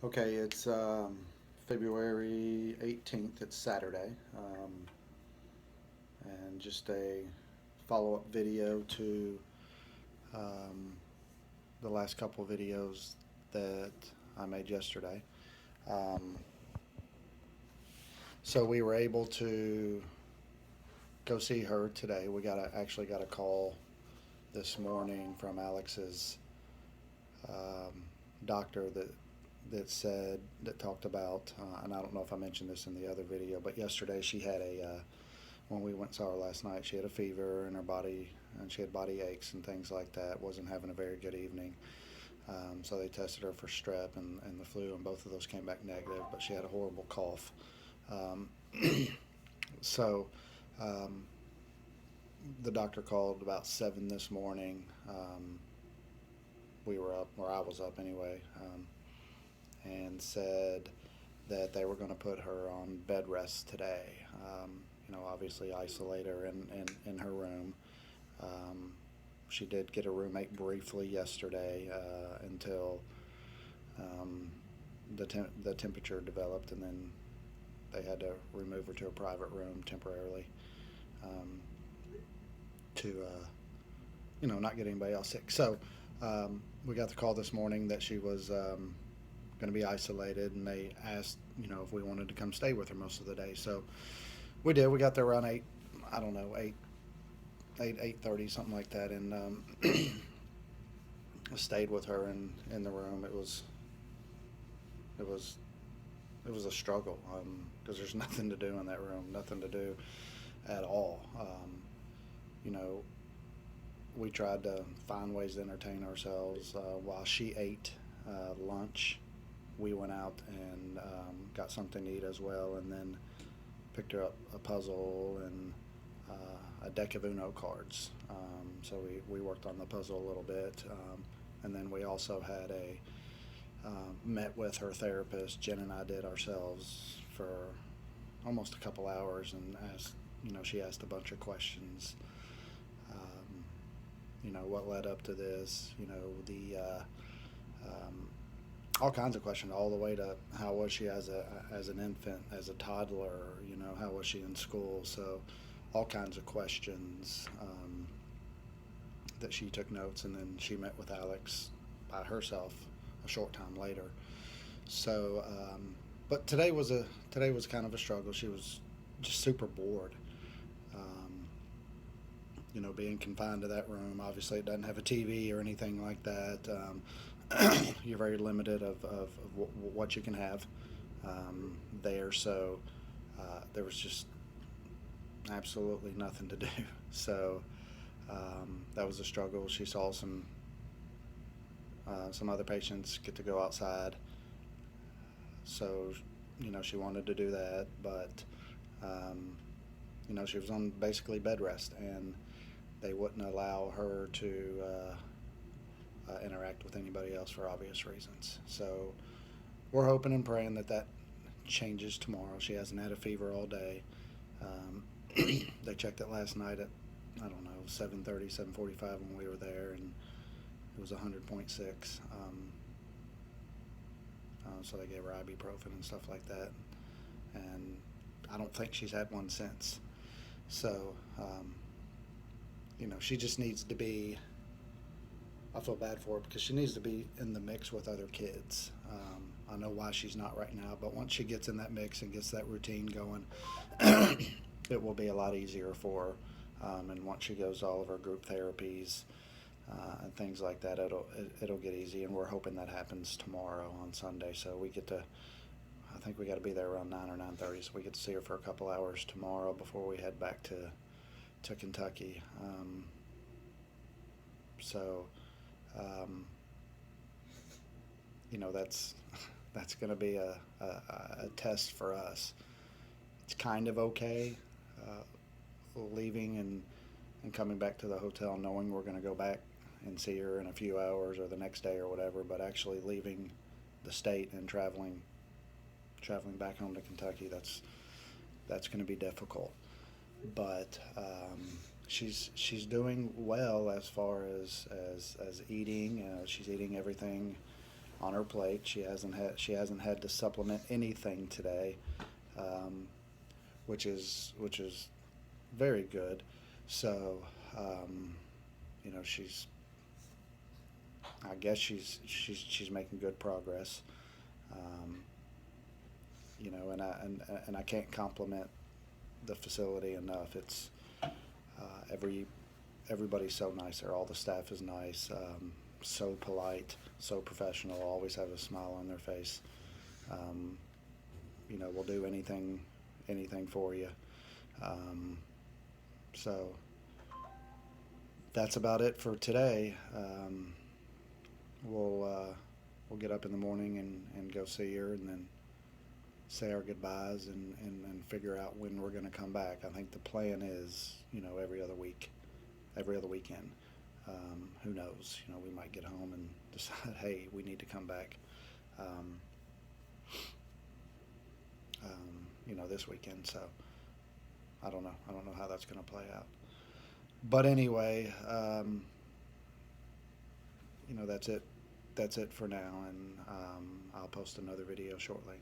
Okay, it's February 18th. It's Saturday. And just a follow up video to um, the last couple of videos that I made yesterday. Um, so we were able to go see her today. Actually got a call this morning from Alex's um, doctor that talked about, and I don't know if I mentioned this in the other video, but yesterday she had when we went and saw her last night, she had a fever in her body, and she had body aches and things like that. Wasn't having a very good evening. So they tested her for strep and the flu, and both of those came back negative, but she had a horrible cough. Um, so um, the doctor called about 7 this morning. We were up, or I was up anyway, and said that they were going to put her on bed rest today. Obviously isolate her in her room. Um, she did get a roommate briefly yesterday until um, the temperature developed, and then they had to remove her to a private room temporarily um, to not get anybody else sick. So we got the call this morning that she was going to be isolated, and they asked if we wanted to come stay with her most of the day. So we did. We got there around 8. I don't know, 8:30, something like that, and stayed with her in the room. It was it was a struggle because there's nothing to do in that room, nothing to do at all. You know, we tried to find ways to entertain ourselves while she ate lunch. We went out and got something to eat as well, and then picked her up a puzzle and a deck of Uno cards. So we worked on the puzzle a little bit, and then we also had met with her therapist. Jen and I did ourselves for almost a couple hours, and she asked a bunch of questions. What led up to this? The all kinds of questions, all the way to how was she as an infant, as a toddler. How was she in school? So all kinds of questions that she took notes, and then she met with Alex by herself a short time later. So, but today was kind of a struggle. She was just super bored. Um, Being confined to that room. Obviously, it doesn't have a TV or anything like that. You're very limited of what you can have there. So there was just absolutely nothing to do. So that was a struggle. She saw some other patients get to go outside, so she wanted to do that, but she was on basically bed rest, and they wouldn't allow her to interact with anybody else for obvious reasons. So we're hoping and praying that changes tomorrow. She hasn't had a fever all day. They checked it last night at, I don't know, 7:30, 7:45 when we were there, and it was 100.6. So they gave her ibuprofen and stuff like that, and I don't think she's had one since. So, she just needs to be. I feel bad for her because she needs to be in the mix with other kids. I know why she's not right now, but once she gets in that mix and gets that routine going, it will be a lot easier for her. And once she goes to all of her group therapies and things like that, it'll get easy. And we're hoping that happens tomorrow on Sunday. So we get to. I think we got to be there around 9 or 9:30, so we get to see her for a couple hours tomorrow before we head back to Kentucky. So. Um, that's going to be a test for us. It's kind of okay leaving and coming back to the hotel knowing we're going to go back and see her in a few hours or the next day or whatever, but actually leaving the state and traveling back home to Kentucky, that's going to be difficult. But she's doing well as far as eating. She's eating everything on her plate. She hasn't had to supplement anything today, which is very good. So, she's, I guess she's making good progress. Um, and I can't compliment the facility enough. It's everybody's so nice there. All the staff is nice, so polite, so professional. Always have a smile on their face. We'll do anything for you. So that's about it for today. We'll get up in the morning and go see her, and then say our goodbyes and figure out when we're going to come back. I think the plan is, every other weekend. Who knows? We might get home and decide, hey, we need to come back. This weekend. So I don't know. I don't know how that's going to play out. But anyway, that's it. That's it for now, and I'll post another video shortly.